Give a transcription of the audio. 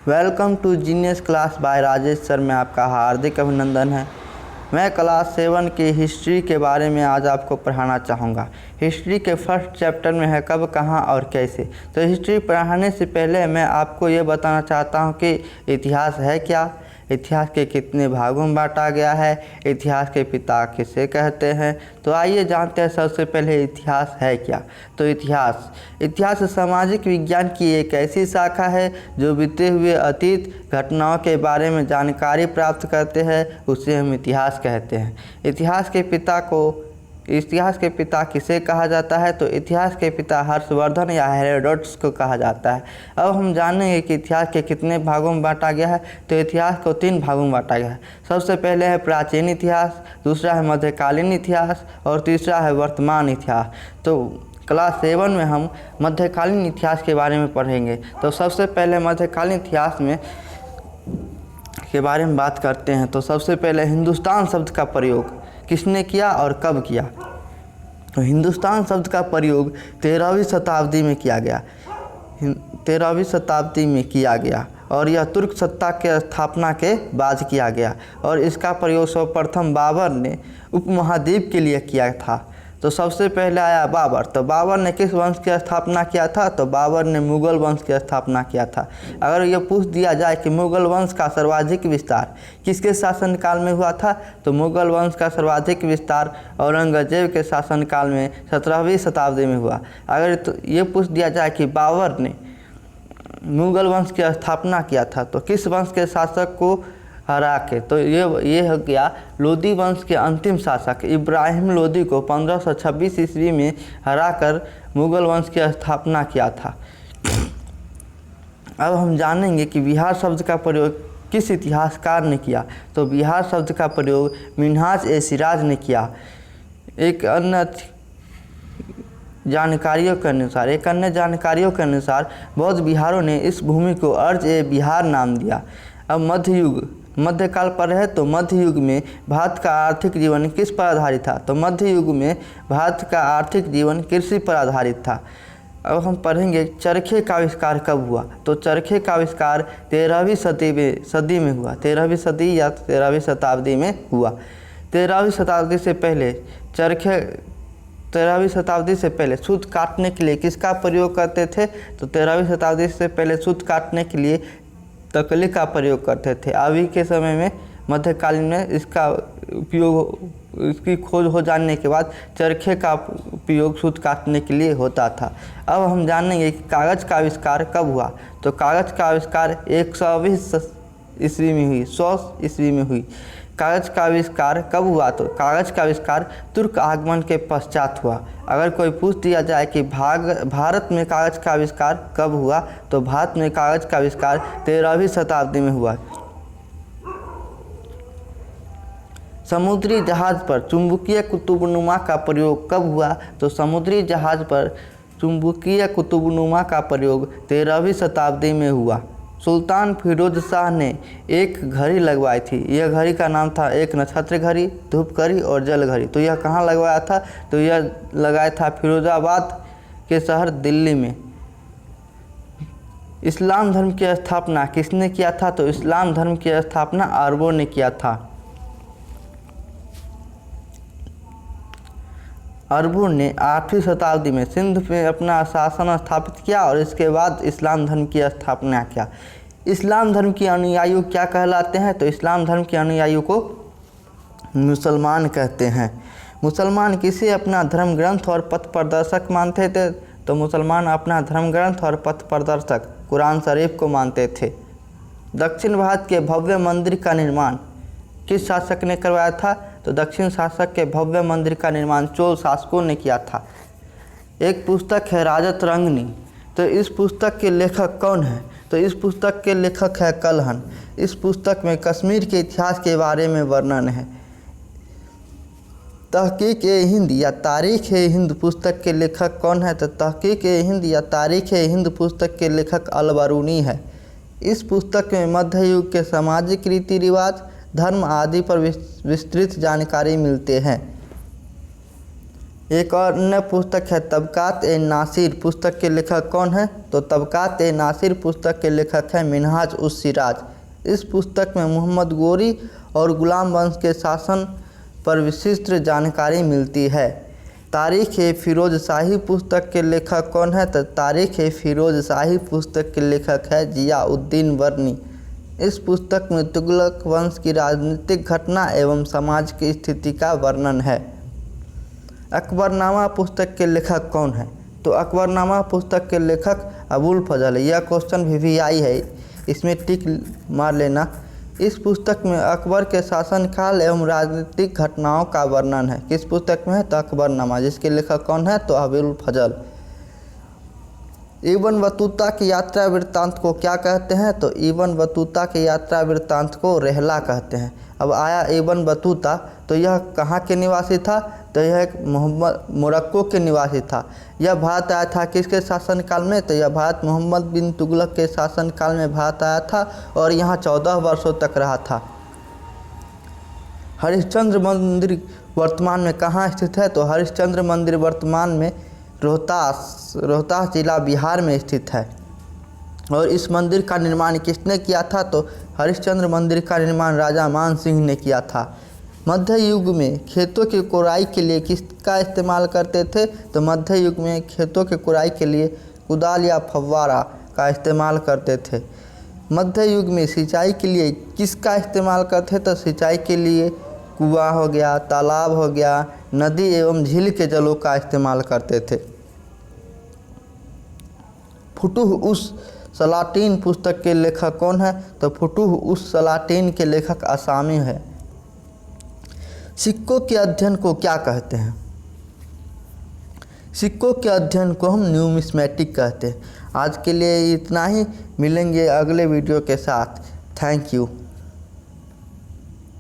Welcome to genius class by Rajesh sir में आपका हार्दिक अभिनंदन है। मैं क्लास 7 की हिस्ट्री के बारे में आज आपको पढ़ाना चाहूँगा। हिस्ट्री के फर्स्ट चैप्टर में है कब, कहाँ और कैसे। तो हिस्ट्री पढ़ाने से पहले मैं आपको ये बताना चाहता हूँ कि इतिहास है क्या, इतिहास के कितने भागों में बांटा गया है, इतिहास के पिता किसे कहते हैं। तो आइए जानते हैं सबसे पहले इतिहास है क्या। तो इतिहास सामाजिक विज्ञान की एक ऐसी शाखा है जो बीते हुए अतीत घटनाओं के बारे में जानकारी प्राप्त करते हैं, उसे हम इतिहास कहते हैं। इतिहास के पिता किसे कहा जाता है? तो इतिहास के पिता हर्षवर्धन या हेरोडोटस को कहा जाता है। अब हम जानेंगे कि इतिहास के कितने भागों में बांटा गया है। तो इतिहास को 3 भागों में बांटा गया है। सबसे पहले है प्राचीन इतिहास, दूसरा है मध्यकालीन इतिहास और तीसरा है वर्तमान इतिहास। तो क्लास 7 में हम मध्यकालीन इतिहास के बारे में पढ़ेंगे। तो सबसे पहले मध्यकालीन इतिहास के बारे में बात करते हैं। तो सबसे पहले हिंदुस्तान शब्द का प्रयोग किसने किया और कब किया? तो हिंदुस्तान शब्द का प्रयोग 13वीं शताब्दी में किया गया। 13वीं शताब्दी में किया गया और यह तुर्क सत्ता के स्थापना के बाद किया गया और इसका प्रयोग सर्वप्रथम बाबर ने उपमहाद्वीप के लिए किया था। तो सबसे पहले आया बाबर। तो बाबर ने किस वंश की स्थापना किया था? तो बाबर ने मुगल वंश की स्थापना किया था। अगर यह पूछ दिया जाए कि मुगल वंश का सर्वाधिक विस्तार किसके शासनकाल में हुआ था? तो मुगल वंश का सर्वाधिक विस्तार औरंगजेब के शासनकाल में 17वीं शताब्दी में हुआ। अगर तो ये पूछ दिया जाए कि बाबर ने मुगल वंश की स्थापना किया था तो किस वंश के शासक को हरा के? तो ये हो गया लोदी वंश के अंतिम शासक इब्राहिम लोदी को 1526 ईस्वी में हराकर मुगल वंश की स्थापना किया था। अब हम जानेंगे कि बिहार शब्द का प्रयोग किस इतिहासकार ने किया। तो बिहार शब्द का प्रयोग मिन्हाज-ए-सिराज ने किया। एक अन्य जानकारियों के अनुसार बौद्ध बिहारों ने इस भूमि को अर्ज-ए-बिहार नाम दिया। अब मध्यकाल पर है। तो मध्य युग में भारत का आर्थिक जीवन किस पर आधारित था? तो मध्य युग में भारत का आर्थिक जीवन कृषि पर आधारित था। अब हम पढ़ेंगे चरखे का आविष्कार कब हुआ। तो चरखे का आविष्कार 13वीं सदी में हुआ। 13वीं सदी या 13वीं शताब्दी में हुआ। 13वीं शताब्दी से पहले सूत काटने के लिए किसका प्रयोग करते थे? तो 13वीं शताब्दी से पहले सूत काटने के लिए तकली का प्रयोग करते थे। अभी के समय में मध्यकालीन में इसकी खोज हो जाने के बाद चरखे का उपयोग सूत काटने के लिए होता था। अब हम जानेंगे कि कागज़ का आविष्कार कब हुआ। तो कागज़ का आविष्कार 120 ईस्वी में हुई, 100 ईस्वी में हुई। कागज़ का आविष्कार कब हुआ? तो कागज़ का आविष्कार तुर्क आगमन के पश्चात हुआ। अगर कोई पूछ दिया जाए कि भारत में कागज़ का आविष्कार कब हुआ? तो भारत में कागज़ का आविष्कार 13वीं शताब्दी में हुआ। समुद्री जहाज़ पर चुंबकीय कुतुबनुमा का प्रयोग कब हुआ? तो समुद्री जहाज़ पर चुंबकीय कुतुबनुमा का प्रयोग 13वीं शताब्दी में हुआ। सुल्तान फिरोज शाह ने एक घड़ी लगवाई थी। यह घड़ी का नाम था एक नक्षत्र घड़ी, धूप घड़ी और जल घड़ी। तो यह कहाँ लगवाया था? तो यह लगाया था फिरोजाबाद के शहर दिल्ली में। इस्लाम धर्म की स्थापना किसने किया था? तो इस्लाम धर्म की स्थापना अरबों ने किया था। अरबों ने 8वीं शताब्दी में सिंध में अपना शासन स्थापित किया और इसके बाद इस्लाम धर्म की स्थापना किया। इस्लाम धर्म के अनुयायी क्या कहलाते हैं? तो इस्लाम धर्म के अनुयायियों को मुसलमान कहते हैं। मुसलमान किसे अपना धर्म ग्रंथ और पथ प्रदर्शक मानते थे? तो मुसलमान अपना धर्म ग्रंथ और पथ प्रदर्शक कुरान शरीफ को मानते थे। दक्षिण भारत के भव्य मंदिर का निर्माण किस शासक ने करवाया था? तो दक्षिण शासक के भव्य मंदिर का निर्माण चोल शासकों ने किया था। एक पुस्तक है राजतरंगिणी। तो इस पुस्तक के लेखक कौन है? तो इस पुस्तक के लेखक है कल्हण। इस पुस्तक में कश्मीर के इतिहास के बारे में वर्णन है। तहकीक-ए-हिंद या तारीख़-ए-हिंद पुस्तक के लेखक कौन है? तो तहकीक-ए-हिंद या तारीख़-ए-हिंद पुस्तक के लेखक अल-बरूनी है। इस पुस्तक में मध्य युग के सामाजिक रीति रिवाज, धर्म आदि पर विस्तृत जानकारी मिलते हैं। एक और अन्य पुस्तक है तबकात ए नासिर। पुस्तक के लेखक कौन है? तो तबकात ए नासिर पुस्तक के लेखक है मिनहाज उस सिराज। इस पुस्तक में मोहम्मद गोरी और गुलाम वंश के शासन पर विशिष्ट जानकारी मिलती है। तारीख़ ए फ़िरोज़ शाही पुस्तक के लेखक कौन है? तो तारीख़ ए फ़िरोज़ शाही पुस्तक के लेखक है ज़ियाउद्दीन वर्नी। इस पुस्तक में तुगलक वंश की राजनीतिक घटना एवं सामाज की स्थिति का वर्णन है। अकबरनामा पुस्तक के लेखक कौन है? तो अकबरनामा पुस्तक के लेखक अबुल फजल है। यह क्वेश्चन भी आई है, इसमें टिक मार लेना। इस पुस्तक में अकबर के शासनकाल एवं राजनीतिक घटनाओं का वर्णन है। किस पुस्तक में है? तो अकबरनामा, जिसके लेखक कौन है? तो अबुल फजल। इब्न बतूता की यात्रा वृत्तांत को क्या कहते हैं? तो इब्न बतूता की यात्रा वृत्तांत को रहला कहते हैं। अब आया इब्न बतूता, तो यह कहाँ के निवासी था? तो यह एक मोरक्को के निवासी था। यह भारत आया था किसके शासनकाल में? तो यह भारत मोहम्मद बिन तुगलक के शासनकाल में भारत आया था और यहाँ 14 वर्षों तक रहा था। हरिश्चंद्र मंदिर वर्तमान में कहाँ स्थित है? तो हरिश्चंद्र मंदिर वर्तमान में रोहतास जिला बिहार में स्थित है। और इस मंदिर का निर्माण किसने किया था? तो हरिश्चंद्र मंदिर का निर्माण राजा मान सिंह ने किया था। मध्य युग में खेतों की कोराई के लिए किसका इस्तेमाल करते थे? तो मध्य युग में खेतों की कोराई के लिए कुदाल या फव्वारा का इस्तेमाल करते थे। मध्य युग में सिंचाई के लिए किसका इस्तेमाल करते? तो सिंचाई के लिए कुआं हो गया, तालाब हो गया, नदी एवं झील के जलों का इस्तेमाल करते थे। फुतुह उस सलातीन पुस्तक के लेखक कौन है? तो फुतुह उस सलातीन के लेखक असामी है। सिक्कों के अध्ययन को क्या कहते हैं? सिक्कों के अध्ययन को हम न्यूमिस्मेटिक कहते हैं। आज के लिए इतना ही, मिलेंगे अगले वीडियो के साथ। Thank you.